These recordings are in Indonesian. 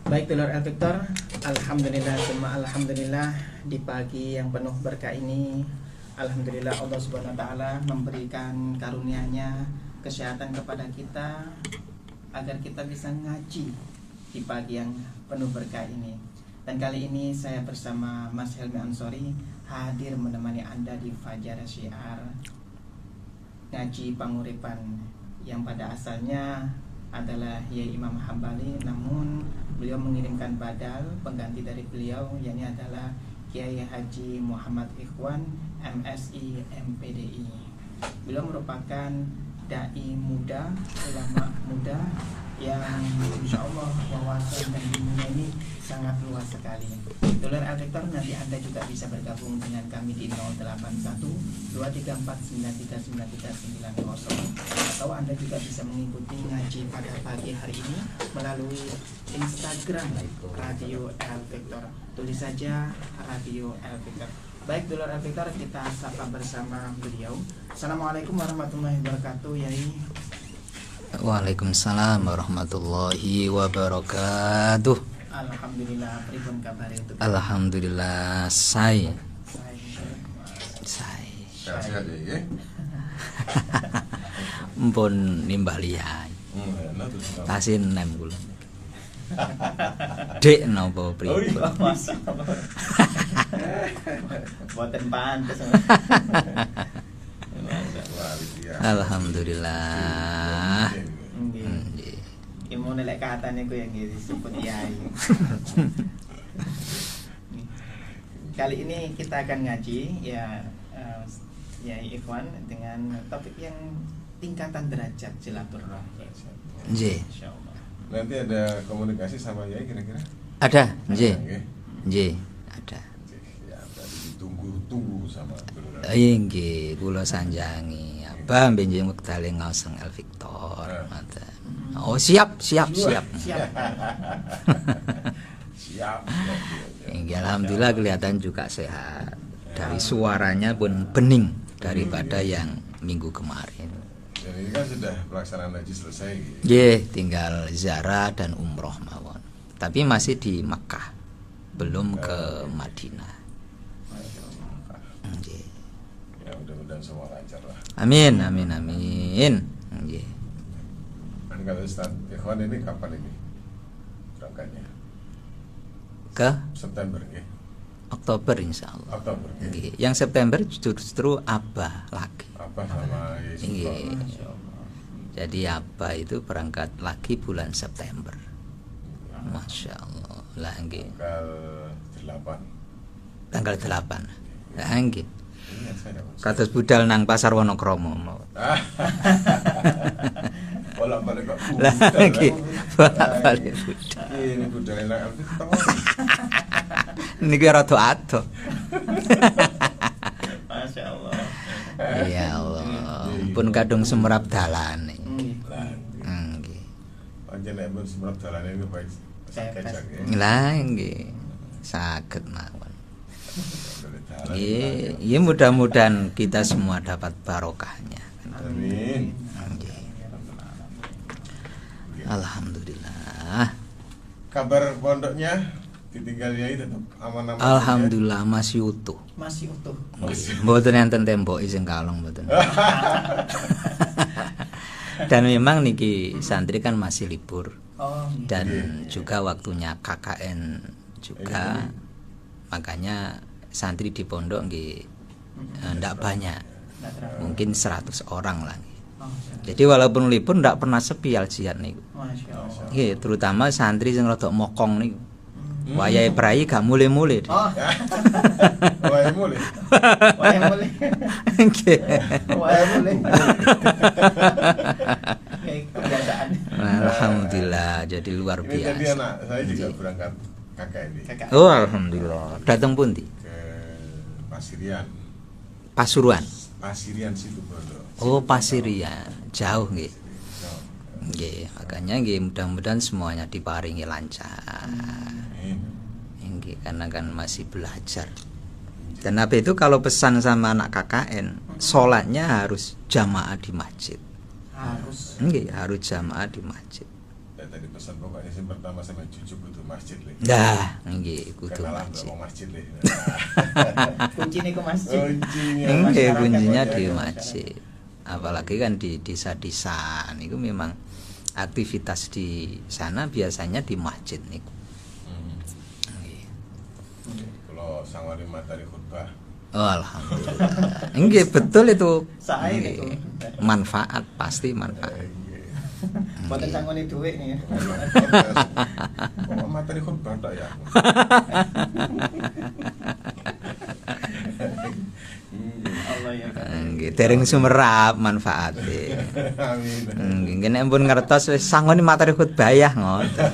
Baik Dulur El Victor, alhamdulillah semua alhamdulillah di pagi yang penuh berkah ini, alhamdulillah Allah Subhanahu wa taala memberikan karunia-Nya kesehatan kepada kita agar kita bisa ngaji di pagi yang penuh berkah ini. Dan kali ini saya bersama Mas Helmi Ansori hadir menemani Anda di Fajar Syiar Ngaji Panguripan yang pada asalnya adalah Yai Imam Hambali, namun beliau mengirimkan badal pengganti dari beliau, yakni adalah Kiai Haji Muhammad Ikhwan MSI MPDI. Beliau merupakan dai muda, ulama muda yang insya Allah wawasan dan ilmunya ini sangat luas sekali. Dulur El Victor, nanti Anda juga bisa bergabung dengan kami di 081 234 9393990, atau Anda juga bisa mengikuti ngaji pada pagi hari ini melalui Instagram Radio El Victor. Tulis saja Radio El Victor. Baik Dulur El Victor, kita sapa bersama beliau. Assalamualaikum warahmatullahi wabarakatuh, Yai. Waalaikumsalam warahmatullahi wabarakatuh. Alhamdulillah, pripun kabar itu? Alhamdulillah, saya. Sehat-sehat ya. Mpun nimbah liyai. Tasin nem kula. Dek napa pripun? Boten pantes. Alhamdulillah. Nggih. Imune lek katane ku yang disebut Yai. Kali ini kita akan ngaji ya Yai Ikhwan dengan topik yang tingkatan derajat silaturahmi. Nggih. Insyaallah. Nanti ada komunikasi sama Yai kira-kira? Ada, nggih. Nggih. Nggih, ada. Ya, tadi ditunggu sama Dulur. Nggih, kula sanjangi. Apa benjing wektale ngaos El Victor. Ngoten. Oh, siap. Siap. Siap. Nggih, alhamdulillah kelihatan juga sehat. Dari suaranya pun bening daripada yang minggu kemarin. Dan ini kan sudah pelaksanaan haji selesai gitu. Nggih, tinggal ziarah dan umroh mawon. Tapi masih di Mekah, belum ke Madinah. Nggih. Ya mudah-mudahan semua lancar lah. Amin. Nggih. Dan kalau Ustaz Ikhwan ini kapan ini berangkatnya? Ke September ya? Oktober insyaallah. Oktober ya? Nggih. Yang September justru Abah lagi. Apa sama Yesus? Nggih. Jadi Abah itu berangkat lagi bulan September. Masya Allah. Lah nggih. Tanggal 8. Tanggal 8. Lah nggih. Ingat saya Mas. Kados budal nang Pasar Wonokromo mawon. Bolak-balik kok. Lah nggih. Bolak-balik budal. Ini budal enak Alkitab. Niki rada adoh. Masya Allah. Ya Allah. Pun kadung semurap dalane. Nggih. Pancen nek pun semprot dalane itu baik. Kecak ya. Lah nggih. Saged mawon. Iya, mudah-mudahan kita semua dapat barokahnya. Amin. Nggih. Alhamdulillah. Kabar pondoknya ditinggal Yai tetap aman-aman. Alhamdulillah masih utuh. Masih utuh. Mboten enten tembok sing kalong mboten. Dan memang niki santri kan masih libur. Oh, Dan juga waktunya KKN juga. Makanya santri di pondok nggih ndak banyak. Mungkin 100 orang lah. Jadi walaupun libur ndak pernah sepi aljian niku. Masya Allah. Nggih, terutama santri sing rada mokong niku. Wayahe prai gak mulai-mulai. Oh, Wah, mulai. wah boleh. Nggih. Wah boleh. Kebiasaan. Alhamdulillah, jadi luar Ini tadi biasa. anak saya juga berangkat KKN Kakak. Oh, alhamdulillah. Datang pundi? ke Pasirian. Pasuruan. Pasirian situ Bondo. Oh, Pasirian. Jauh nggih. No. Nggih, makanya nggih mudah-mudahan semuanya diparingi lancar. Amin. Nggih, karena kan masih belajar. Dan apa itu kalau pesan sama anak KKN, sholatnya harus jamaah di masjid. Harus. Nggih, harus jamaah di masjid. Dan Kayak tadi pesan pokoknya sih pertama sama cucu butuh masjid lih. Dah, nggih kudu Kenalan masjid. mau masjid lih. Kuncinya ke masjid. Kuncinya. Nggih, Masyarakat kuncinya warga di masyarakat. masjid. Apalagi kan di desa-desa niku memang aktivitas di sana biasanya di masjid niku. Nggih. Kalau sang wali matahari khutbah. Oh, alhamdulillah. Nggih, betul itu. Saya Nggih. itu. Manfaat, pasti manfaat. Boten sangone dhuwit nih. Oh, matahari khutbah tak ya. Allah ya kan. Nggih, dereng sumerap manfaate. Amin. Nggih, nek pun ngertos wis sangone materi khutbah ya ngoten.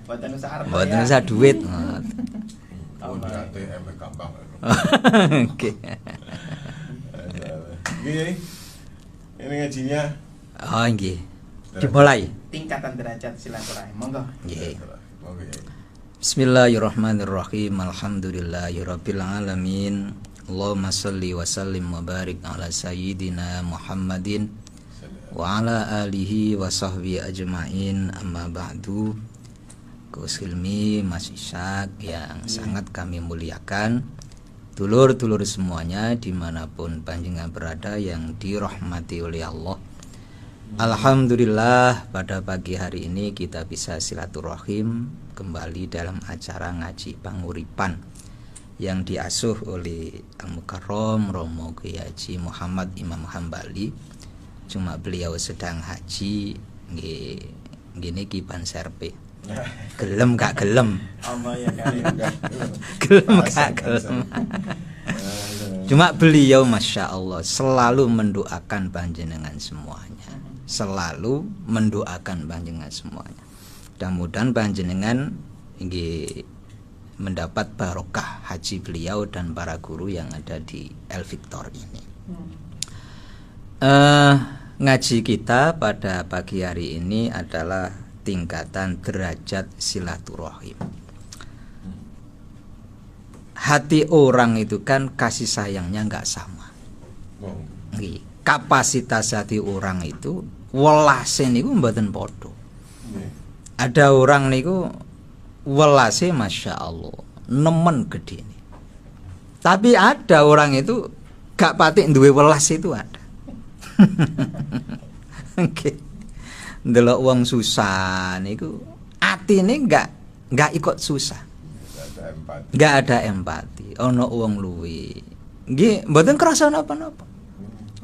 Boten usah arep. Mboten usah duit ngoten. Oh, di ATM gampang. Nggih. Gini, ini ngajinya. Oh nggih. Dimulai. Tingkatan derajat silaturahim. Monggo. Nggih. Oke. Bismillahirrahmanirrahim. Alhamdulillahirabbil alamin. Allahumma shalli wa sallim wa barik ala sayyidina Muhammadin wa ala alihi wa sahbihi ajma'in. Amma ba'du. Gus Hilmi, Mas Ishak yang sangat kami muliakan, dulur-dulur semuanya dimanapun panjenengan berada yang dirahmati oleh Allah. Alhamdulillah pada pagi hari ini kita bisa silaturahim kembali dalam acara ngaji panguripan yang diasuh oleh Al-Mukarram Romo Kiai Haji Muhammad Imam Hambali. Cuma beliau sedang haji gini kiban serpe. Gelem gak gelem. Allah ya kan. Gelem gak gelem. Cuma beliau Masya Allah selalu mendoakan panjenengan semuanya. Selalu mendoakan panjenengan semuanya. Mudah-mudahan panjenengan mendapat barokah haji beliau dan para guru yang ada di El Victor ini. Ngaji kita pada pagi hari ini adalah tingkatan derajat silaturahim. Hati orang itu kan kasih sayangnya nggak sama. Kapasitas hati orang itu welase niku mboten padha. Ada orang niku welase Masya Allah nemen gede nih. Tapi ada orang itu gak patik duwe welas itu ada. Oke. Ndelok wong susah niku atine enggak ikut susah. Enggak ada empati. Ono wong luwe. Nggih, mboten krasa napa-napa.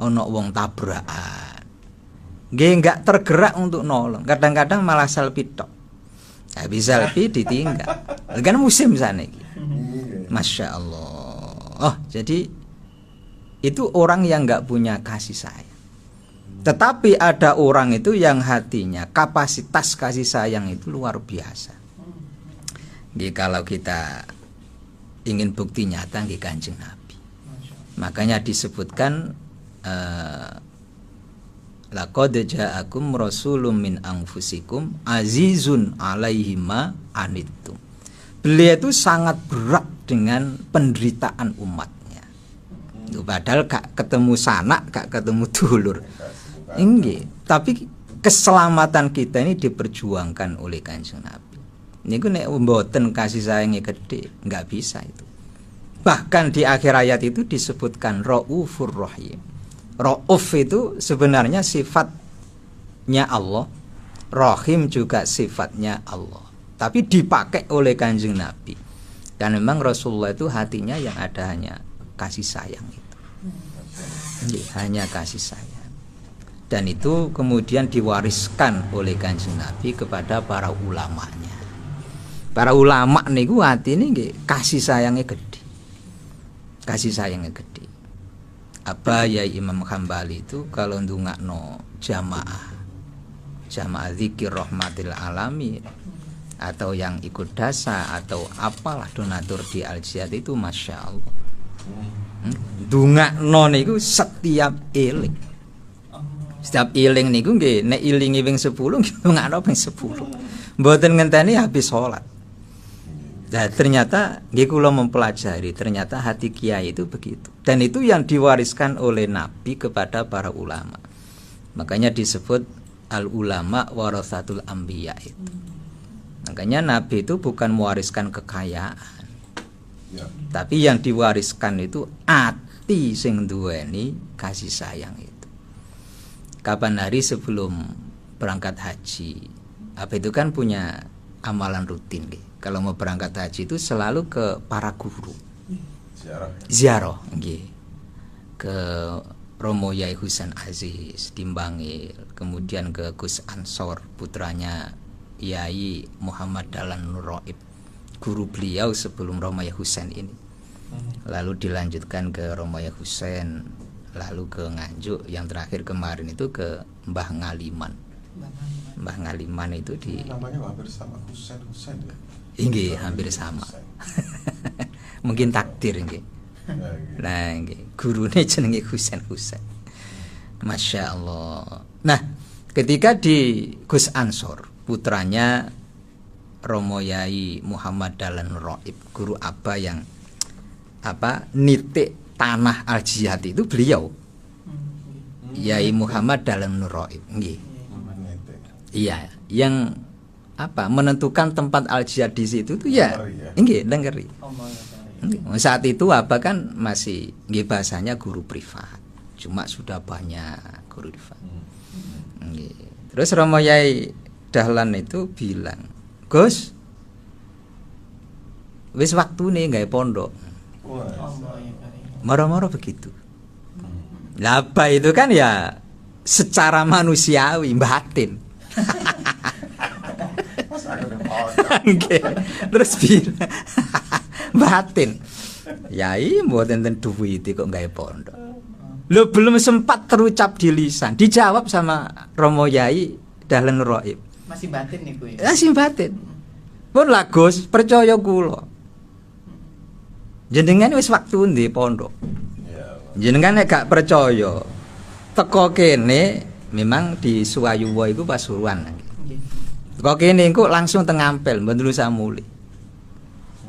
Ono wong tabrakan. Nggih enggak tergerak untuk nolong. Kadang-kadang malah selfie tok. Habis selfie ditinggal. Kan musim sana iki. Masya Allah. Oh, jadi itu orang yang enggak punya kasih sayang. Tetapi ada orang itu yang hatinya kapasitas kasih sayang itu luar biasa. Jadi kalau kita ingin bukti nyata di Kanjeng Nabi, makanya disebutkan laqad ja'akum rasulun min anfusikum azizun 'alaihi ma anittum. Beliau itu sangat berat dengan penderitaan umatnya. Padahal gak ketemu sanak, gak ketemu dulur. Inggih, tapi keselamatan kita ini diperjuangkan oleh Kanjeng Nabi. Niku nek mboten kasih sayangnya gede, nggak bisa itu. Bahkan di akhir ayat itu disebutkan Raufur Rahim. Rauf itu sebenarnya sifatnya Allah, Rahim juga sifatnya Allah. Tapi dipakai oleh Kanjeng Nabi. Dan memang Rasulullah itu hatinya yang ada hanya kasih sayang itu. Hanya kasih sayang. Dan itu kemudian diwariskan oleh Kanjeng Nabi kepada para ulamanya. Para ulama niku atine nggih kasih sayangnya gede. Kasih sayangnya gede. Apa ya Imam Hambali itu kalau ndongakno jamaah zikir rahmatil alamin atau yang ikut dasa atau apalah donatur di Al-Jihad itu Masya Allah. Ndongakno niku setiap eling. Setiap iling niku nggih nek ilingi ping 10 ndongakno ping 10. Mboten ngenteni habis salat. Nah, ternyata nggih kula mempelajari ternyata hati kiai itu begitu. Dan itu yang diwariskan oleh Nabi kepada para ulama. Makanya disebut al ulama warasatul anbiya itu. Makanya Nabi itu bukan mewariskan kekayaan, Ya. tapi yang diwariskan itu ati sing duweni kasih sayang itu. Kapan hari sebelum berangkat haji, apa itu kan punya amalan rutin gitu. Kalau mau berangkat haji itu selalu ke para guru ziarah nggih. Ke Romo Yai Husain Aziz di Bangil, kemudian ke Gus Ansor putranya Yai Muhammad Dahlan Nuraib, guru beliau sebelum Romo Yai Husain ini. Lalu dilanjutkan ke Romo Yai Husain, lalu ke Nganjuk, yang terakhir kemarin itu ke Mbah Ngaliman. Mbah Ngaliman itu di namanya hampir sama Husain ya. Inggih, hampir sama. Mungkin takdir nggih. Nah, nggih, gurune jenenge Husain. Masya Allah. Nah, ketika di Gus Ansor, putranya Romo Yai Muhammad Dahlan Nuraib, guru Abah yang nitik tanah Al Jihad itu beliau. Yai Muhammad Dahlan Nuraib, nggih. Iya, yang menentukan tempat Al Jihad di situ tuh ya, nggih, Lengkeri. Saat itu Abah kan masih nggih bahasanya guru privat, cuma sudah banyak guru privat. Nggih. Terus Romo Yai Dahlan itu bilang, "Gus, wis waktune gawe pondok." Moro-moro begitu. Lah Abah itu kan ya secara manusiawi batin. Terus bilang batin, Yai mboten ten duwit kok gawe pondok. Lo belum sempat terucap di lisan, dijawab sama Romo Yai Dahlan Nuraib. Masih batin nih gue. Masih batin. Pun lah Gus, percaya kula. Jenengan wis waktu ndi pondok. Jenengan nek gak percaya, teko kene memang di Suwayuwa iku Pasuruan. Teko kene engko langsung teng Ampel, mboten usah muli.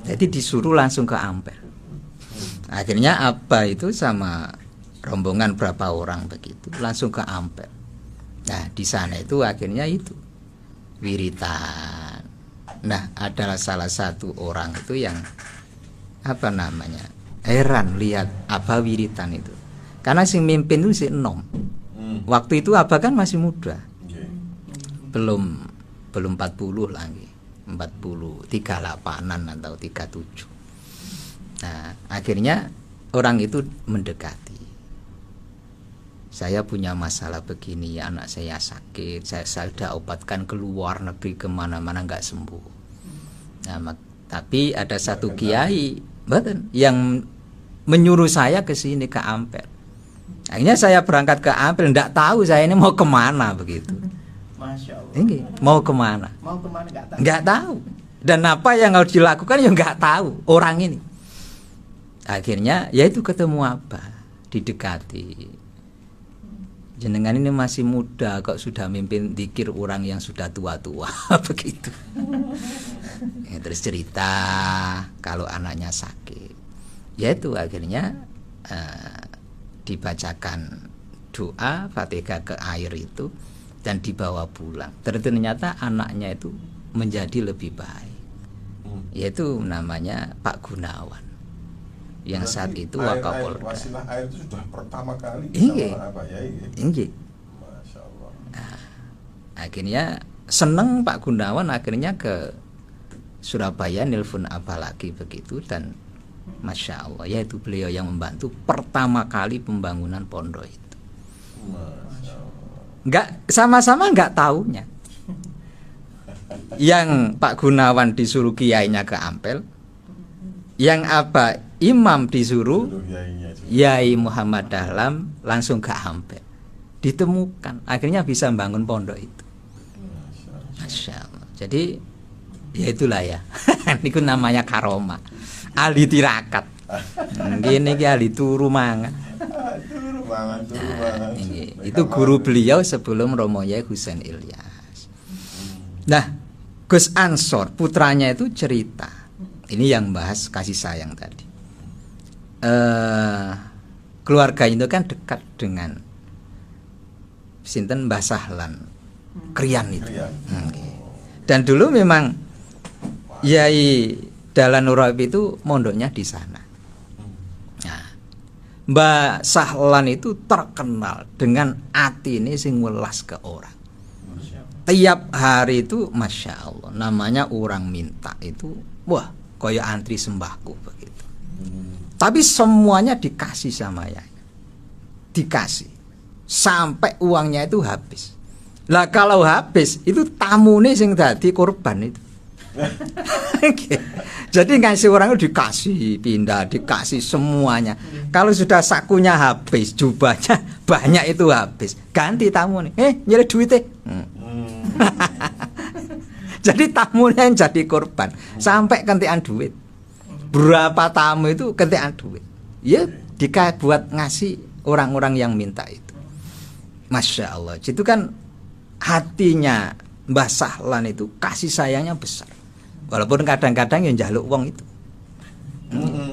Jadi disuruh langsung ke Ampel. Akhirnya Abah itu sama rombongan berapa orang begitu langsung ke Ampel. Nah, di sana itu akhirnya itu wiritan. Nah, adalah salah satu orang itu yang heran lihat Abah wiritan itu. Karena sing mimpin itu si enom. Waktu itu Abah kan masih muda. Belum 40 lagi. 40, 38-an atau 37. Nah, akhirnya orang itu mendekati. Saya punya masalah begini, anak saya sakit, saya sudah obatkan ke luar negeri kemana-mana nggak sembuh. Nah, tapi ada satu kiai, betul, yang menyuruh saya ke sini ke Ampel. Akhirnya saya berangkat ke Ampel, nggak tahu saya ini mau kemana begitu. Masya Allah. Ini mau kemana? Mau kemana nggak tahu. Nggak tahu. Dan apa yang harus dilakukan ya nggak tahu orang ini. Akhirnya yaitu ketemu Abah, didekati. Jenengan ini masih muda kok sudah mimpin zikir orang yang sudah tua-tua begitu. Ya, terus cerita kalau anaknya sakit. Yaitu akhirnya dibacakan doa Fatihah ke air itu dan dibawa pulang. Ternyata anaknya itu menjadi lebih baik. Yaitu namanya Pak Gunawan. Yang saat itu Wakapolda. Wasilah air itu sudah pertama kali sama Abah Yai. Masya Allah. Nah, akhirnya seneng Pak Gunawan akhirnya ke Surabaya nelpon Abah lagi begitu dan Masya Allah, yaitu beliau yang membantu pertama kali pembangunan pondok itu. Nggak sama-sama nggak taunya. Yang Pak Gunawan disuruh kiainya ke Ampel, yang Abah Imam disuruh Yai Muhammad Dahlan langsung ke Ampel. Ditemukan, akhirnya bisa bangun pondok itu. Masya Allah. Jadi ya itulah ya. Itu namanya karomah. Ahli tirakat. Gini ahli turu mangan. Nah, itu guru beliau sebelum Romo Yai Husain Ilyas. Nah, Gus Ansor putranya itu cerita. Ini yang bahas kasih sayang tadi. Keluarga itu kan dekat dengan sinten Mbah Sahlan Krian itu. Krian. Nggih. Dan dulu memang Yai Dahlan Nur Habib itu mondoknya di sana. Nah, Mbah Sahlan itu terkenal dengan atine sing welas ke orang. Tiap hari itu Masya Allah, namanya orang minta itu, wah, kayak antri sembahku begitu. Tapi semuanya dikasih sama Yai, dikasih sampai uangnya itu habis. Lah kalau habis itu tamune sing dadi korban itu. Jadi ngasih orang itu dikasih pindah, dikasih semuanya. Kalau sudah sakunya habis, jubahnya banyak itu habis, ganti tamu nih, nyari duitnya. Jadi tamunya yang jadi korban sampai kentian duit. Berapa tamu itu kentian duit? Ya, buat ngasih orang-orang yang minta itu. Masya Allah, itu kan hatinya Mbah Sahlan itu kasih sayangnya besar. Walaupun kadang-kadang yang njaluk uang itu,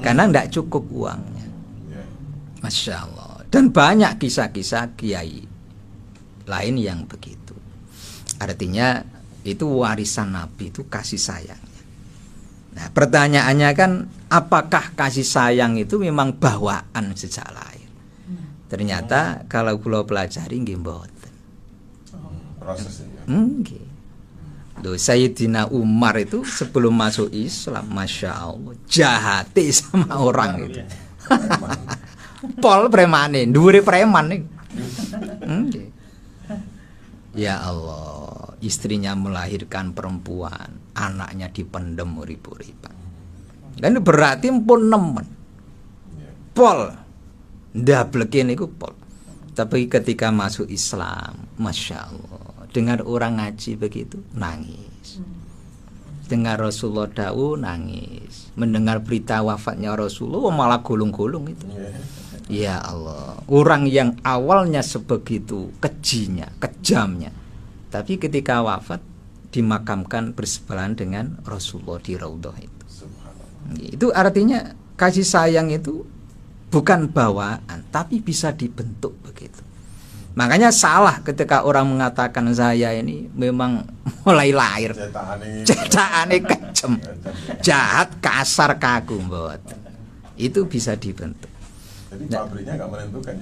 karena tidak cukup uangnya. Masya Allah. Dan banyak kisah-kisah kiai lain yang begitu. Artinya itu warisan Nabi itu kasih sayangnya. Nah, pertanyaannya kan, apakah kasih sayang itu memang bawaan sejak lahir? Ternyata kalau kula pelajari nggih mboten. Prosesnya. Nggih. Loh, Sayyidina Umar itu sebelum masuk Islam, Masya Allah, jahati sama orang itu. Pol premane, dhuwure preman nih. Ya Allah, istrinya melahirkan perempuan, anaknya dipendem urip-uripan. Dan berarti pun nemen. Pol, ndableke niku pol. Tapi ketika masuk Islam, Masya Allah, dengar orang ngaji begitu, nangis. Dengar Rasulullah da'u, nangis. Mendengar berita wafatnya Rasulullah, malah gulung-gulung itu. Ya Allah, orang yang awalnya sebegitu kejinya, kejamnya, tapi ketika wafat dimakamkan bersebelahan dengan Rasulullah di Raudhah itu. Itu artinya kasih sayang itu bukan bawaan, tapi bisa dibentuk begitu. Makanya salah ketika orang mengatakan saya ini memang mulai lahir cetakane kejem, jahat, kasar, kaku, mbot. Itu bisa dibentuk. Jadi pabriknya nggak menentukan.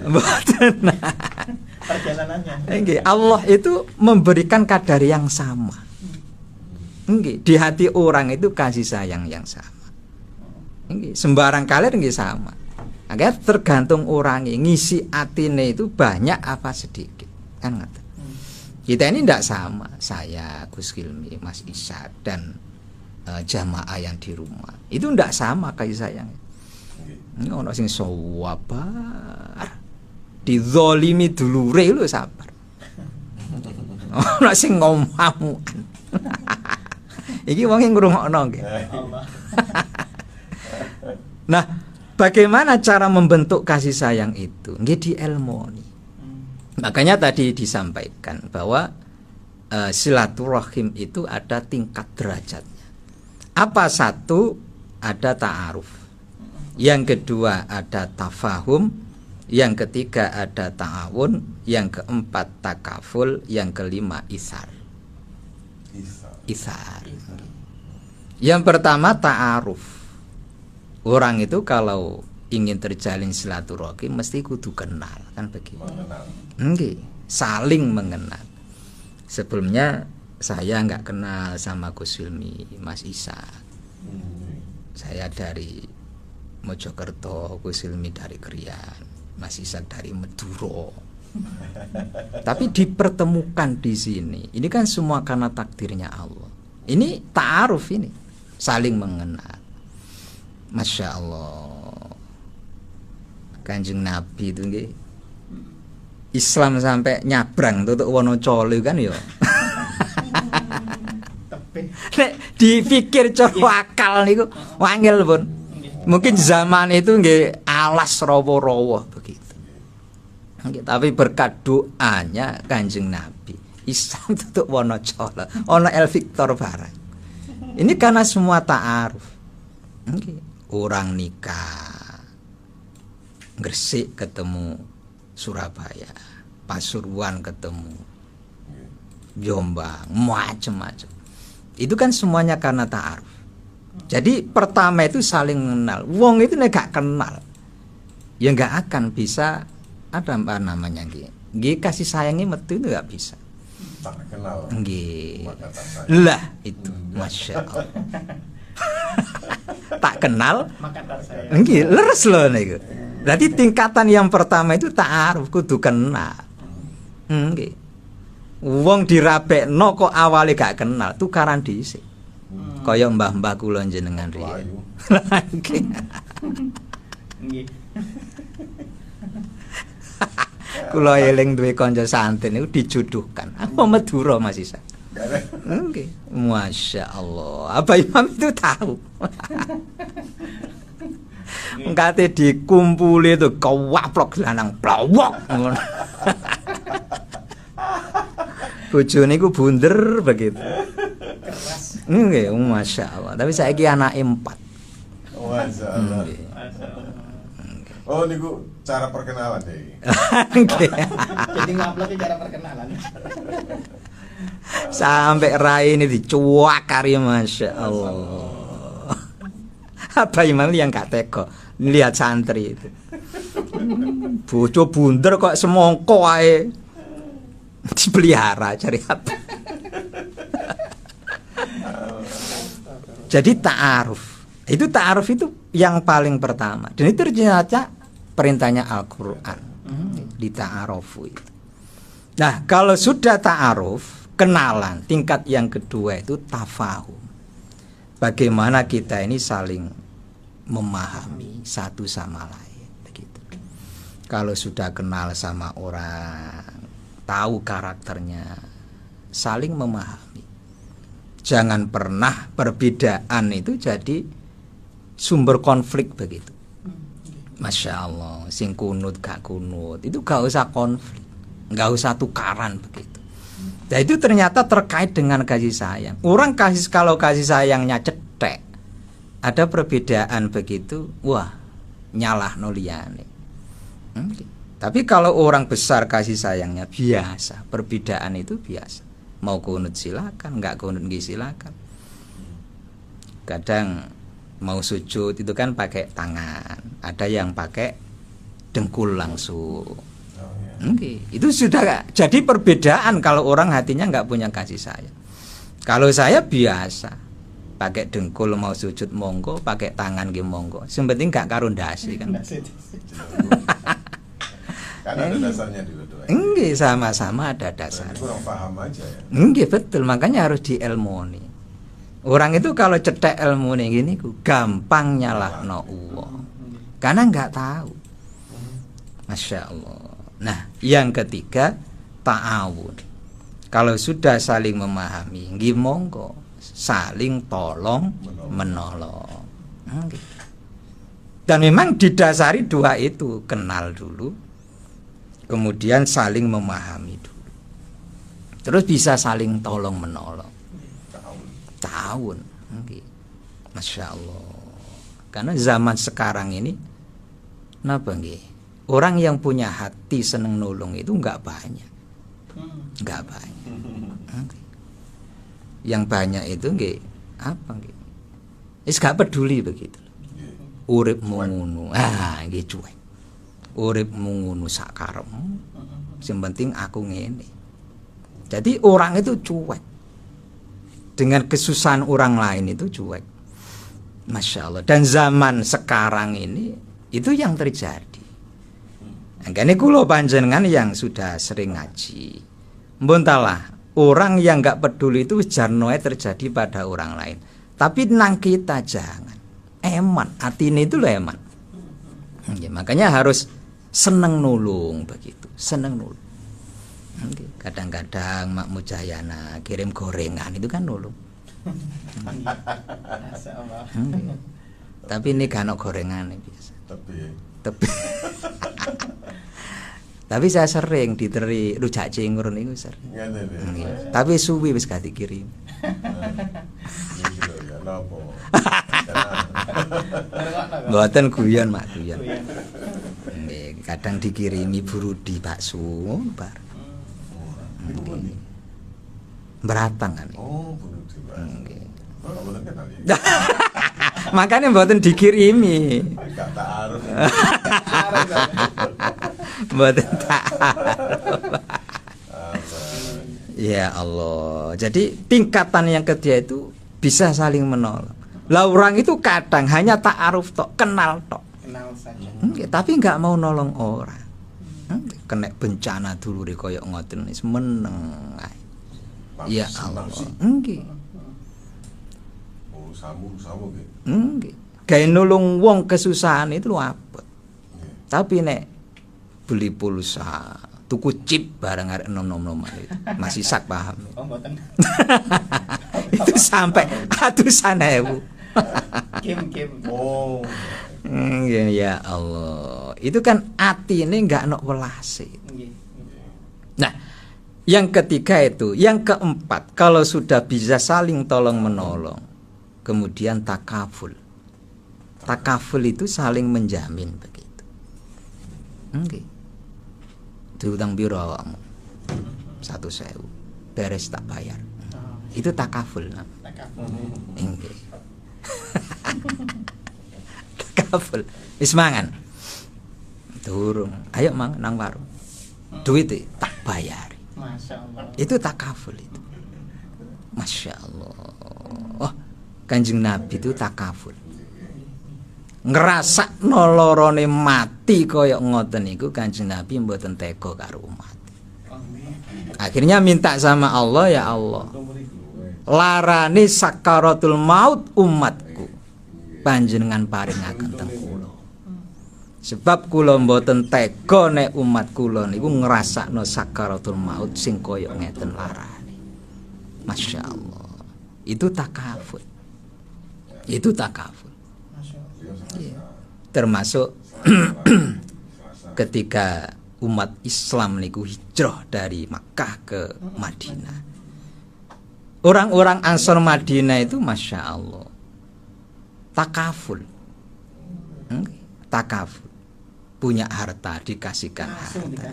Perjalanannya. Allah itu memberikan kadar yang sama. Di hati orang itu kasih sayang yang sama. Sembarang kalian sama. Agar tergantung orangnya ngisi atine itu banyak apa sedikit, kan ngerti? Kita ini tidak sama, saya Gus Gilmi, Mas Isa dan jamaah yang di rumah itu tidak sama kasih sayang. Ini orang sing sabar, dizolimi dulure lu sabar. Orang sing ngomamuan. Iki wong sing ngrungokno nggih. Nah, bagaimana cara membentuk kasih sayang itu? Nggih dielmoni. Makanya tadi disampaikan bahwa silaturahim itu ada tingkat derajatnya. Apa? Satu, ada ta'aruf. Yang kedua ada tafahum. Yang ketiga ada ta'awun. Yang keempat takaful. Yang kelima isar. Isar. Yang pertama ta'aruf. Orang itu kalau ingin terjalin silaturahim mesti kudu kenal, kan begitu. Saling mengenal. Sebelumnya saya nggak kenal sama Gus Hilmi, Mas Isa. Saya dari Mojokerto, Gus Hilmi dari Krian, Mas Isa dari Madura. Tapi dipertemukan di sini. Ini kan semua karena takdirnya Allah. Ini ta'aruf, ini saling mengenal. Masya Allah, Kanjeng Nabi itu nggih Islam sampai nyabrang tutuk Wonocolo kan ya. Nek dipikir cara akal niku wangel pun. Mungkin zaman itu nggih alas rawa-rawa begitu. Nggih, tapi berkat doanya Kanjeng Nabi, Islam tutuk Wonocolo, ana El Victor barang. Ini karena semua ta'aruf. Nggih. Orang nikah Gresik ketemu Surabaya, Pasuruan ketemu, Jombang, macam-macam. Itu kan semuanya karena ta'aruf. Jadi pertama itu saling mengenal. Wong itu nek gak kenal, ya nggak akan bisa ada apa namanya nggih kasih sayangnya metu itu nggak bisa. Tak kenal. Nggih. Maka tak sayang. Lah itu, masya Allah. Tak kenal, Maka tak saya. nggih leres loh niku. Berarti tingkatan yang pertama itu ta'aruf kudu kenal. Nggih. Wong dirabekno kok awale gak kenal, tukaran dhisik. Kaya mbah-mbah kula jenengan riyen. Layu. Nggih. Nggih. Kula eling duwe kanca santen niku dijodohkan. Apa Madura Mas Isa? Nggih. Masya Allah. Apa Imam itu tahu? Engkate dikumpuli itu kewaplok lanang plawok ngono. Bojone iku bunder begitu. Keras. Nggih, masya Allah. Tapi saiki anake 4. Masya Allah. Nggih. Oh, niku cara perkenalan deh. Nggih. Jadi ngupload cara perkenalan. Sampai rai ini dicuakari masya Allah. Apa Imam yang gak teko lihat santri itu. Bojo bunder kok semongko ae. Dipelihara cari apa? Jadi ta'aruf. Itu ta'aruf itu yang paling pertama. Dan itu ternyata perintahnya Al-Qur'an. Di ta'arufu itu. Nah, kalau sudah ta'aruf, kenalan, tingkat yang kedua itu tafahum. Bagaimana kita ini saling memahami satu sama lain begitu. Kalau sudah kenal sama orang, tahu karakternya, saling memahami. Jangan pernah perbedaan itu jadi sumber konflik begitu. Masya Allah, sing kunut gak kunut, itu gak usah konflik, gak usah tukaran begitu. Nah itu ternyata terkait dengan kasih sayang. Orang kalau kasih sayangnya cetek, ada perbedaan begitu, wah nyalah noliane. Tapi kalau orang besar kasih sayangnya biasa, perbedaan itu biasa. Mau kunut silakan, nggak kunut nggih silakan. Kadang mau sujud itu kan pakai tangan, ada yang pakai dengkul langsung. Itu sudah jadi perbedaan kalau orang hatinya nggak punya kasih sayang. Kalau saya biasa pakai dengkul mau sujud monggo, pakai tangan nggih monggo. Sepenting gak karo ndase kan. Karena ada dasarnya dua-duanya. Nggih, sama-sama ada dasar. Kurang paham aja ya. Nggih betul, makanya harus diilmoni. Orang itu kalau cetek ilmune gini ku gampang nyalahno wong. Karena nggak tahu. Masya Allah. Nah, yang ketiga ta'awun. Kalau sudah saling memahami, nggih monggo saling tolong menolong. Dan memang didasari dua itu, kenal dulu, kemudian saling memahami dulu. Terus bisa saling tolong menolong. Tahun. Masya Allah. Karena zaman sekarang ini, kenapa nggih? Orang yang punya hati seneng nolong itu enggak banyak. Enggak banyak. Yang banyak itu nggih apa nggih? Wis gak peduli begitu. Urip ngono. Nggih cuek. Urip ngono sak karepmu. Sing penting aku ngene. Jadi orang itu cuek. Dengan kesusahan orang lain itu cuek. Masya Allah. Dan zaman sekarang ini itu yang terjadi. Ini kulo panjenengan yang sudah sering ngaji, mbontalah orang yang nggak peduli itu jarnoe terjadi pada orang lain. Tapi nang kita jangan, eman, atine itu loh eman. Ya, makanya harus seneng nulung begitu, seneng nulung. Kadang-kadang Mak Mujayana kirim gorengan itu kan nulung. Tapi ini kan gorengan biasa. Tapi tapi saya sering diteri rujak cingur niku sering. Tapi suwi wis gak dikirim. Mboten guyon Mak guyon. Nggih, kadang dikirimi Bu Rudi bakso bar. Beratang kan. Oh, bunuh diri. Nggih. Oh, bener kenal ya. Makanya mboten dikirimi. Enggak taruh. Mboten ya Allah. Jadi tingkatan yang ketiga itu bisa saling menolong. Lah orang itu kadang hanya ta'aruf tok, kenal tok. Kenal saja. Tapi nggak mau nolong orang. Kena bencana dulu koyok ngoten wis meneng. Ya Allah. Nggih. Oh, samu gitu. Nggih. Gawe nulung wong kesusahan itu lho apot. Tapi nek beli pulsa, tuku chip barang arek nom-noman itu masih sak paham. Oh, mboten. Itu sampai ratusan ewu. Game. Oh. Ya Allah. Itu kan atine enggak nok welase. Nggih. Nah, yang ketiga itu, yang keempat, kalau sudah bisa saling tolong menolong, kemudian takaful. Takaful itu saling menjamin begitu. Nggih. Diutang biro awakmu 1.000, beres tak bayar. Itu takaful. Nggih. Takaful. Wis mangan. Durung. Ayo mang nang warung. Duit tak bayar. Masya Allah. Itu takaful itu. Masya Allah. Oh, Kanjeng Nabi itu takaful. Ngerasa nolorone mati koyok ngoten niku Kanjeng Nabi mboten tega karo umat. Akhirnya minta sama Allah, ya Allah, larani sakaratul maut umatku, panjenengan paringaken teng kula. Sebab kula mboten tega nek umat kula niku ngrasakno sakaratul maut sing koyok ngeten larane. Masya Allah. Itu takaful. Itu takaful. Termasuk ketika umat Islam niku hijrah dari Makkah ke Madinah. Orang-orang Ansor Madinah itu Masya Allah takaful. Takaful. Punya harta dikasihkan harta.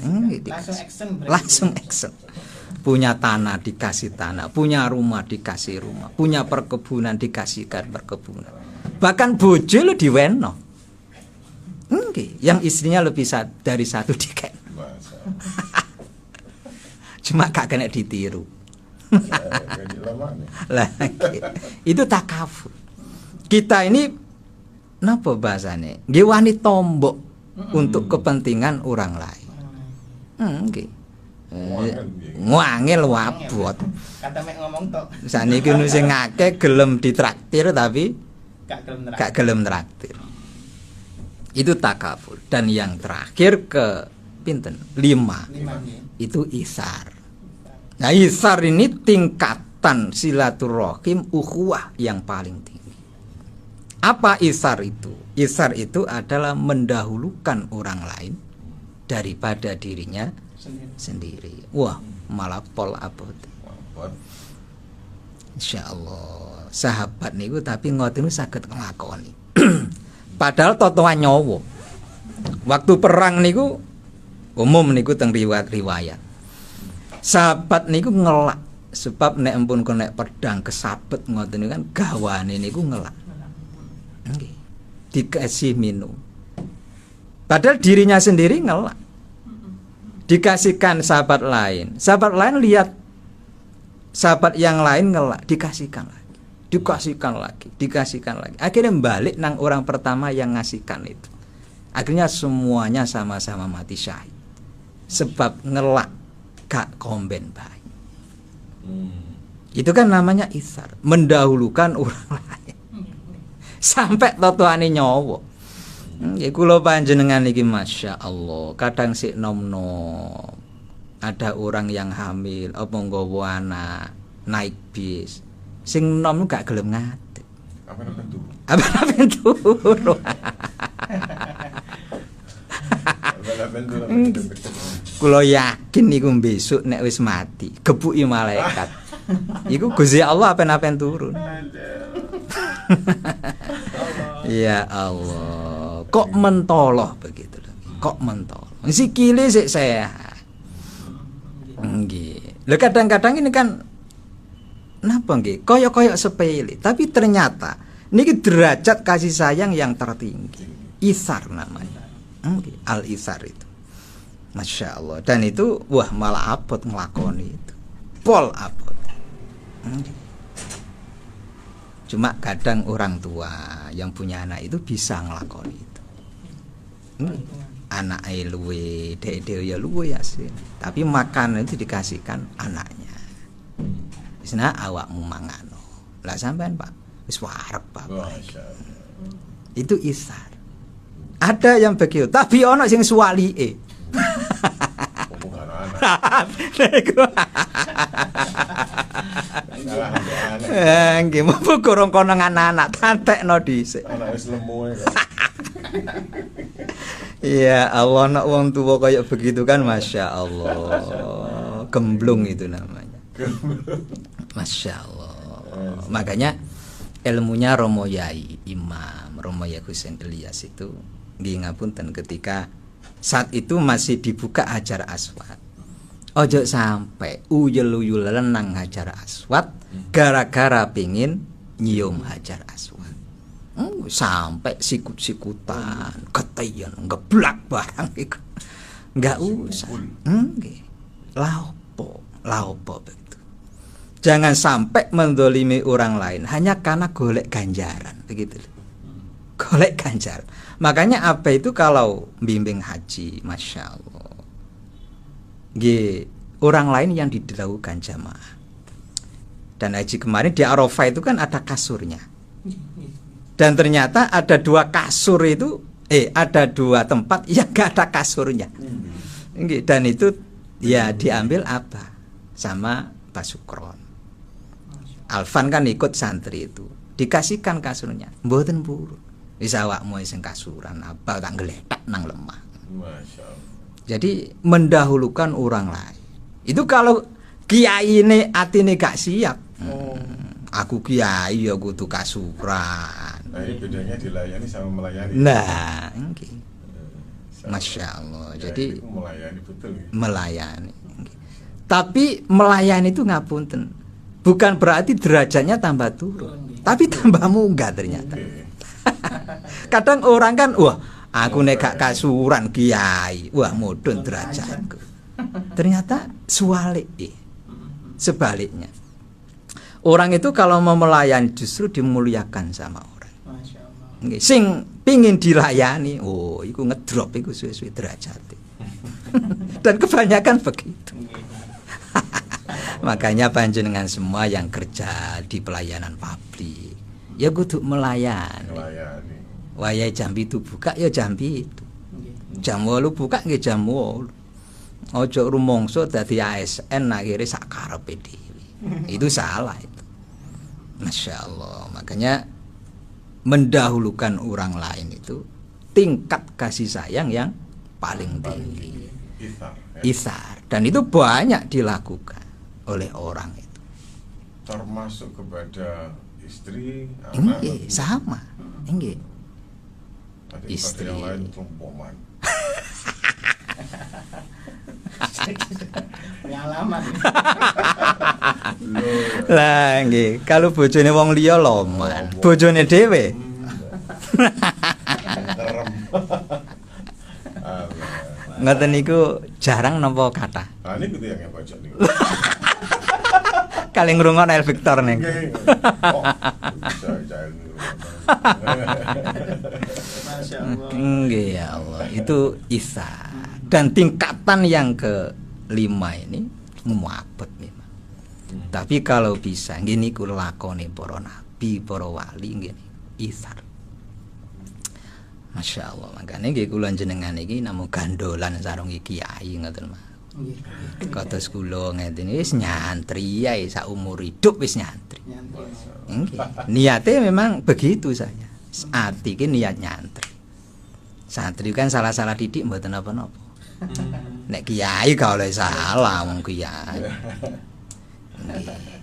Langsung action. Punya tanah dikasih tanah, punya rumah dikasih rumah, punya perkebunan dikasihkan perkebunan. Bahkan bojo lo diweno. Yang istrinya lebih dari satu diken. Cuma gak kena ditiru. Lah, itu takaful. Kita ini napa bahasane? Nggih wani tombok untuk kepentingan orang lain. Nggih. Ngangel wabot. Kata mek ngomong tok. Saniki nu sing akeh gelem ditraktir tapi gak gelem traktir. Itu takaful. Dan yang terakhir ke pinten? 5. Itu isar. Nah, isar ini tingkatan silaturahim ukhuwah yang paling tinggi. Apa isar itu? Isar itu adalah mendahulukan orang lain daripada dirinya sendiri. Wah, malah pol abot. Insyaallah sahabat niku tapi ngoten saged nglakoni. Padahal totoan nyawa. Waktu perang niku umum niku teng riwayat. Sahabat niku ngelak sebab nek ampun nek pedang kesabet ngoten niku kan gawane niku ngelak. Nggih. Dikasih minum. Padahal dirinya sendiri ngelak. Dikasihkan sahabat lain. Sahabat lain lihat sahabat yang lain ngelak, dikasihkan lagi. Dikasihkan lagi. Akhirnya balik nang orang pertama yang ngasihkan itu. Akhirnya semuanya sama-sama mati syahid. Sebab ngelak gak komben baik. Itu kan namanya isar, mendahulukan orang lain. Sampai totoane nyawa. Ya kula panjenengan iki Masya Allah, kadang sik nom-nom. Ada orang yang hamil, apa nggawa anak, naik bis. Sing nom gak gelem ngadeg. Apa turu. Kula yakin niku besok nek wis mati, gebuki malaikat. Iku Gusti Allah apen-apen turun. Ya Allah, kok mentoloh begitu lho. Kok mentoloh. Sikile sik sehat. Nggih. Lha kadang-kadang ini kan napa nggih? Kaya-kaya sepele, tapi ternyata niki derajat kasih sayang yang tertinggi. Isar namanya. Nggih, al-isar itu. Masya Allah. Dan itu wah malah abot ngelakoni itu. Pol abot. Cuma kadang orang tua yang punya anak itu bisa ngelakoni itu. Anak luwe, dek ya luwe asin. Tapi makanan itu dikasihkan anaknya. Isna awakmu mangano. Lah sampean Pak, wis warep Bapak. Itu isar. Ada yang begitu, tapi ono sing suwalike. Nggih, mumpung gorong kono anak-anak tantekno dhisik. Anak wis lemu. Iya, Allah nak wong tua kayak begitu kan, masya Allah, gemblung itu namanya. Masya Allah. Makanya ilmunya Romo Yai Imam Romo Yai Husain Ilyas itu nggih ngapunten ketika saat itu masih dibuka Hajar Aswad. Ojo sampai uyel-uyel lenang Hajar Aswad gara-gara pingin nyium Hajar Aswad. Sampai sikut-sikutan, ketayan, ngeblak barang itu. Enggak usah. Nggih. Laopo begitu. Jangan sampai mendolimi orang lain hanya karena golek ganjaran, begitu. Golek ganjaran. Makanya apa itu kalau bimbing haji, masya Allah. Nggih, orang lain yang didahulukan jamaah. Dan haji kemarin di Arafah itu kan ada kasurnya. Dan ternyata ada 2 kasur itu, ada 2 tempat yang gak ada kasurnya. Dan itu ya diambil apa? Sama Pak Sukron. Alfan kan ikut santri itu, dikasihkan kasurnya, mboten purun. Wis awakmu sing kasuran apa tak geletak nang lemah. Jadi mendahulukan orang lain. Itu kalau kiai ini atine gak siap. Aku kiai ya kudu kasuran. Nah, ini bedanya dilayani sama melayani. Nah, okay. Masya Allah. Ya, jadi melayani betul. Melayani. Okay. Tapi melayani itu ngapunten. Bukan berarti derajatnya tambah turun, tapi tambah munggah ternyata. Okay. Kadang orang kan, wah, aku nek gak kasuran kiai, wah mudhun derajatku. Ternyata sebaliknya. Orang itu kalau mau melayani justru dimuliakan sama orang. Nggih, sing pingin dilayani, oh, iku ngedrop iku suwe-suwe derajate. Dan kebanyakan begitu. Makanya panjenengan semua yang kerja di pelayanan publik, ya kudu melayani. Wayahe jam 7 buka ya jam 7. Jam 8 buka nggih jam 8. Ojo rumangsa dadi ASN akhire sak karepe dhewe. Itu salah itu. Masya Allah. Makanya mendahulukan orang lain itu tingkat kasih sayang yang paling tinggi. Isar. Dan itu banyak dilakukan oleh orang itu. Termasuk kepada istri, anak. Enggak, sama. Enggak. Istri yang lain tumpoman. Pengalaman. Lah nggih, kalau bojone wong liya loman, bojone dhewe. Ngoten niku jarang nampa kathah. Ah niku yang bojone niku. Kali ngrungokno El Victor ning. Nggih ya Allah, itu isa. Dan tingkatan yang ke-5 ini muabot memang. Tapi kalau bisa ngene iku lakone para nabi, para wali ngene isar. Masya Allah. Makanya nggih kula jenengan iki namung gandolan sarung kiai ngoten mah. Kados kula ngeten wis nyantri ae sak umur hidup wis nyantri. Nggih. Niate memang begitu saya. Ati ki niat nyantri. Santri kan salah-salah didik mboten apa-apa. Nek kiai gak oleh salah wong kiai.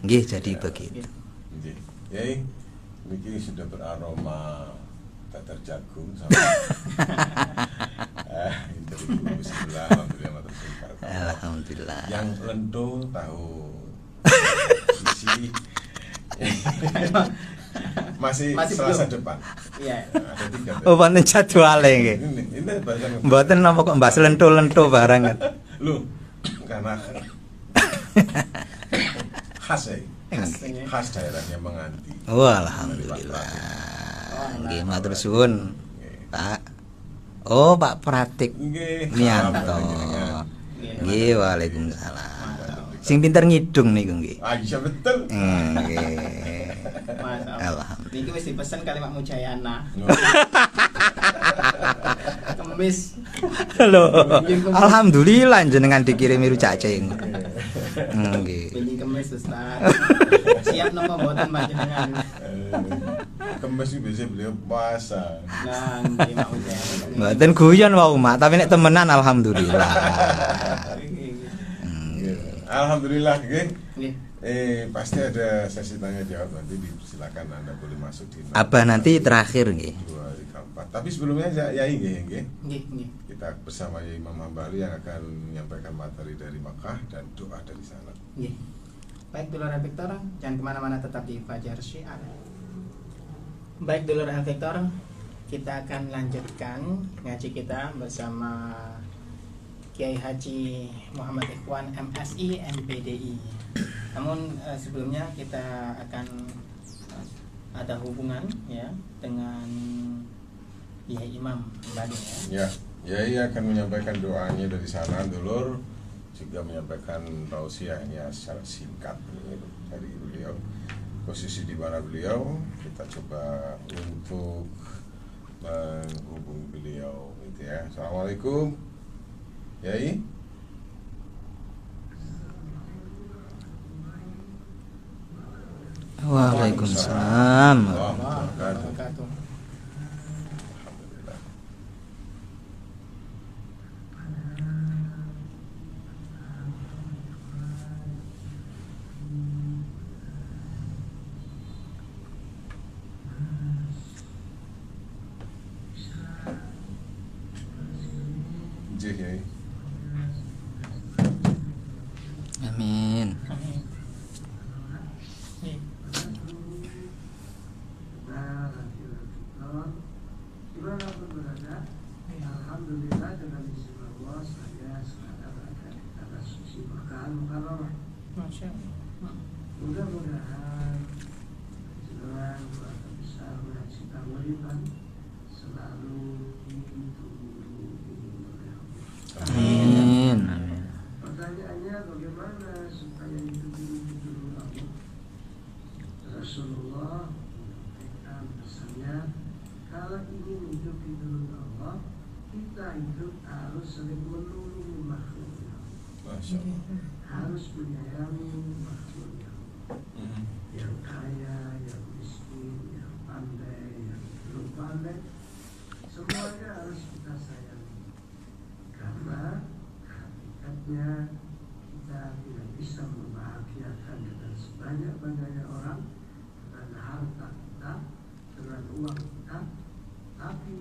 Nggih jadi begitu. Nggih. Yai, niki sudah beraroma tatar jagung sama Alhamdulillah. Yang lendo tahu isi Masih Masih Selasa belum. depan. Iya. Nah, ada 3 Oh, wonten jadwale nggih. Ini bahasa Mboten napa kok mbas lentu-lentu barang. lu karena khas ya. Khasnya. Khas daerahnya Menganti. Oh, alhamdulillah. Nggih, matur suwun, Pak. Oh, Pak Pratik Nggih. Mianto. salam panjenengan. Nggih, waalaikumsalam. Sing pinter ngidung niku nggih. Ah, iya betul. Nggih. Mantap. Alhamdulillah. Niki wis dipesen kali Mak Mujayana. No. Kemis. Halo. Alhamdulillah jenengan dikirimi rujak cing. Nggih. Bengi kemis Ustaz. Siap napa mboten panjenengan? Kemes itu biasanya beliau puasa. Nah, nggih Mak Mujayana. Mboten guyon wau, Mak, tapi nek temenan alhamdulillah. Alhamdulillah, nggih. Nggih. Pasti ada sesi tanya jawab nanti, silakan Anda boleh masuk di Apa nanti terakhir nggih? 2, 3, 4. Tapi sebelumnya Yai nggih. Nggih, nggih. Kita bersama Yai Imam Hambali yang akan menyampaikan materi dari Makkah dan doa dari sana. Nggih. Baik dulur Vektor, jangan kemana-mana, tetap di Fajar Syiar. Baik dulur Vektor, kita akan lanjutkan ngaji kita bersama Kiai Haji Muhammad Ikhwan MSI MPDI. Namun sebelumnya kita akan ada hubungan ya dengan Kiai Imam Hambali ya. Ya, Yai akan menyampaikan doanya dari sana, dulur. Juga menyampaikan tausiahnya secara singkat dari beliau. Posisi di mana beliau, kita coba untuk menghubungi beliau gitu ya. Assalamualaikum Yai. Waalaikumsalam. Warahmatullahi wabarakatuh. Alhamdulillah. Jih, Yai. Amin. Amin. Nggih. Gimana pun berada, alhamdulillah dengan izin Allah saya sekarang ada di tanah suci Mekah Mukarramah. Masya Allah. Mudah-mudahan jenengan keluarga besar Haji Tamliman selalu ditunggu oleh Allah. Amin. Amin. Pertanyaannya bagaimana supaya ditunggu Allah? Rasulullah menyampaikan pesannya, kalau ingin hidup di dalam Allah, kita hidup harus sering menolong makhluknya, Masya Allah. harus menyayangi makhluknya, Mhm. yang kaya, yang miskin, yang pandai, yang belum pandai, semuanya harus kita sayangi. Karena hakikatnya kita tidak bisa membahagiakan dengan sebanyak-banyaknya orang, dengan harta kita, dengan uang kita, tapi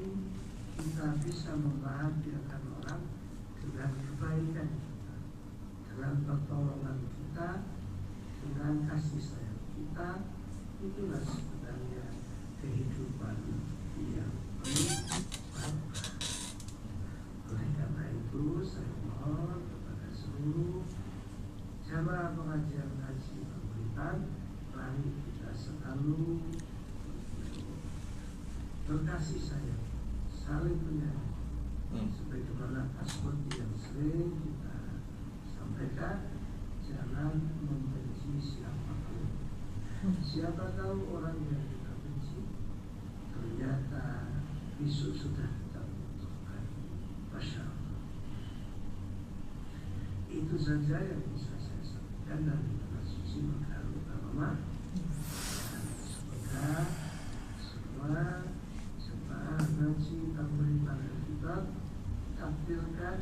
kita bisa membahagiakan orang dengan kebaikan kita, dengan pertolongan kita, dengan kasih sayang kita. Itulah sebenarnya kehidupan yang penuh makna. Oleh karena itu saya mohon kepada seluruh jamaah pengajian haji Pemerintahan, mari kita selalu berkasih sayang, saling menyayangi, sebagaimana password yang sering kita sampaikan, jangan membenci siapapun. Siapa tahu orang yang kita benci ternyata besok sudah kita butuhkan. Masya Allah. Itu saja yang bisa saya sampaikan dari tanah suci Mekah Mukarramah. Dan semoga semua jemaah haji Pemerintahan kita takdirkan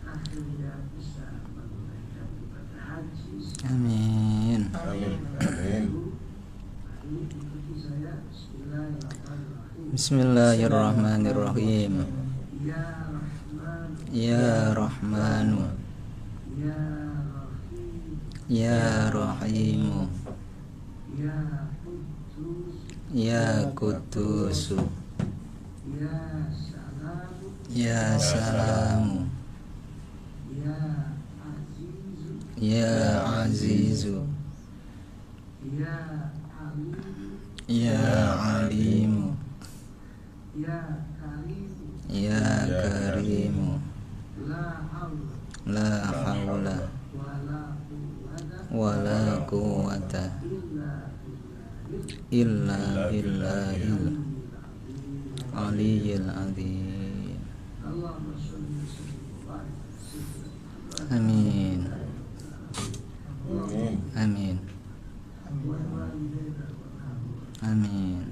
akhirnya bisa menunaikan ibadah haji. Amin. Amin. Amin. Mari ikuti saya. Bismillahirrahmanirrahim. Bismillahirrahmanirrahim. Ya Rahman, Ya Rahmanu, Ya Rahim, Ya Rahimu, Ya Kudus, Ya Kudusu, Ya Salamu, Ya Salamu, Ya Azizu, Ya Azizu, Ya Alimu, Ya Alimu, Ya Karimu, Ya Karimu, La haula La haula wala Wala quwwata quwwata illa Illa billahil billahil aliyyil azim. Aliyyil azim. Allahumma shalli wa sallim wa barik ala sayyidina Amin. Amin. Amin. wa walidayna warhamhum Amin.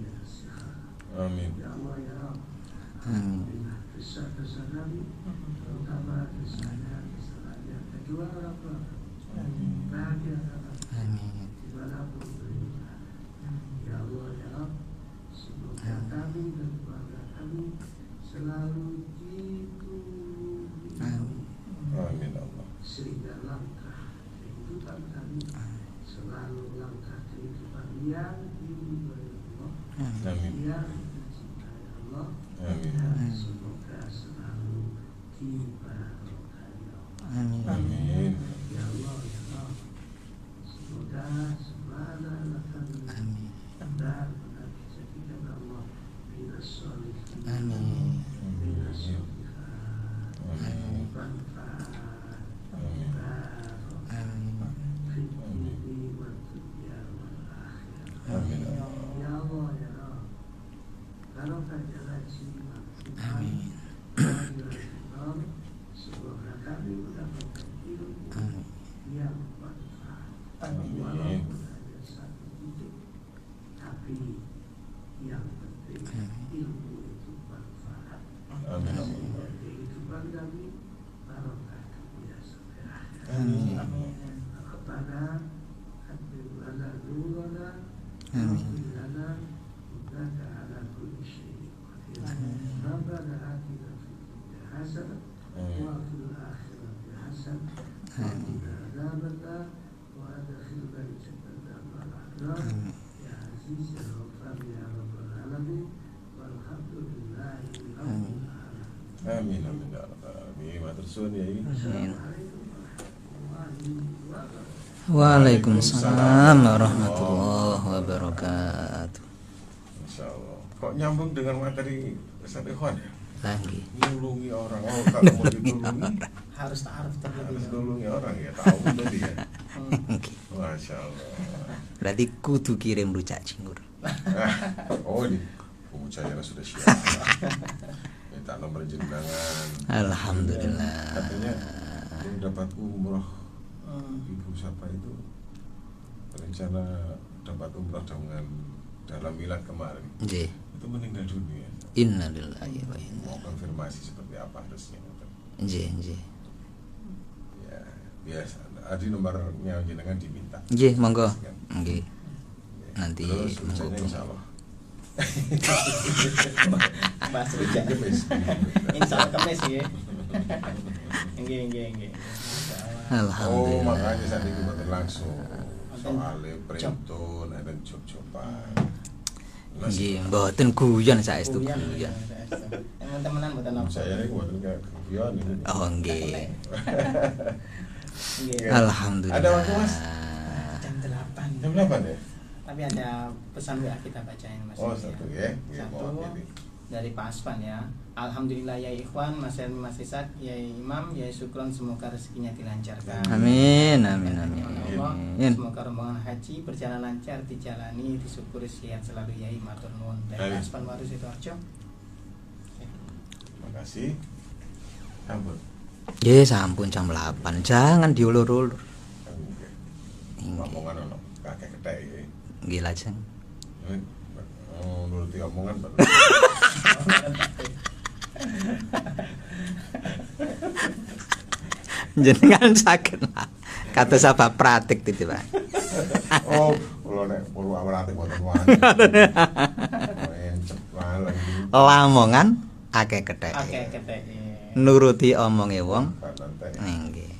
Amin. ya Allah ya Rabb. Amin. Kisah-kisah Nabi, terutama kisahnya kedua orang tua, bahagia Amin. dimanapun berada. Ya Allah ya Rabb, semoga kami dan keluarga kami selalu ditunggu Amin. Amin Allah. sehingga langkah kehidupan kami selalu langkah kehidupan yang diridhoi Allah, Amin. yang dicintai Allah, Amin. dan semoga selalu diberkahi Allah. Amin. Amin. Ya Allah ya Rabb, semoga semana kami Amin. dan dijadikan Allah minas sholihin, Amin. minas sholihat, Amin. manfaat, Amin. barokah, Amin. fid dunya wad dunya wal akhirah. Amin. Ya Allah ya Rabb, barokah jalan simak Amin. semoga kami mendapatkan ilmu Amin. yang manfaat. Amin. Walaupun hanya satu titik, tapi yang penting ilmu itu manfaat. Amin. Sehingga kehidupan kami barokah dunia sampai akhir. Amin. Kepada Habibana Nurana, Amin. Rabbana innaka ala kulli syai'in qadir. Rabbana atina fid dunya hasanah wa fil akhirati hasanah wa qina adzabannar wa adkhilna al-jannata ma'al abrar. Ya Aziz ya Ghaffar ya Rabbal alamin walhamdulillahi rabbil alamin. Amin. Amin. Ya Rabbal Alamin. Matur suwun Yai. Assalamualaikum warahmatullahi wabarakatuh. Waalaikumsalam warahmatullahi wabarakatuh. Masya Allah. Kok nyambung dengan materi Ustaz Ikhwan ya? Lagi. Nulungi orang. Oh, kalau mau ditulungi Harus ta'aruf terlebih harus dahulu. nulungi orang ya. Tahu tadi ya. Masya Allah. Berarti kudu kirim rujak cingur. Oh ini pembicaraan sudah siap. Minta nomor jenengan. Alhamdulillah. Katanya belum dapat umroh. Ibu siapa itu rencana dapat umroh dengan dalam milad kemarin Nggih. itu meninggal dunia. Innalillahi wa inna. Mau konfirmasi seperti apa harusnya? Nggih, nggih. Ya biasa. Adi nomornya jenengan diminta. Nggih, monggo. Nggih. Nanti Terus ucapnya menghubung. insya Allah. Bahas rujak. Kemis. Insya Allah kemis ya. Nggih. Oh Alhamdulillah. makanya saat ini bukan langsung soalnya perintun ada cop-copan. Nggih, mboten guyon saestu guyon. Yang temenan mboten apa. Saya ini buatan kayak guyon ini. Oh, nggih. Nggih. Alhamdulillah. Ada waktu, Mas? Jam 8. Jam 8 ya? Tapi ada pesan WA kita bacain Mas. Oh satu ya. Ya, Satu mohon jadi. dari Pak Aspan ya. Alhamdulillah ya ikhwan, Mas Helmi, Mas Ishak, ya Imam, ya syukron, semoga rezekinya dilancarkan. Amin, amin, amin. Allah, Amin. semoga rombongan haji berjalan lancar, dijalani, disyukuri, sehat selalu ya matur nuwun. Dari Amin. Pak Aspan Waru Sidoarjo. Terima kasih. Sambut. Nggih, sampun jam 8. Jangan diulur-ulur. Nggih. Omongan ono kakek kedai ya. Nggih lajeng. Oh, nuruti omongan Pak. Jenengan saged lah. Kata sabab pratik itu, Pak. Oh, kalau nek perlu awalate boten wani. Encep wae. Lamongan akeh kethek. Oke, ketek. Nuruti omonge wong. Nanti. Nggih.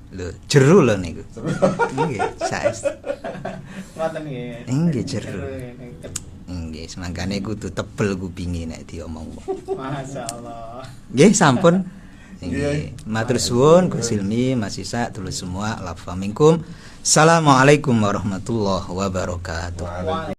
Lho, jeru lho niku. Nggih, saestu. Ngoten nggih. Nggih jero. Nggih, semangkane kudu tebel kupinge nek diomong. Masyaallah. Nggih, sampun. Nggih. Nggih, matur suwun Gus Silmi, Mas Isa, dulur semua, lafa minkum. Assalamualaikum warahmatullahi wabarakatuh. Waalaikumsalam.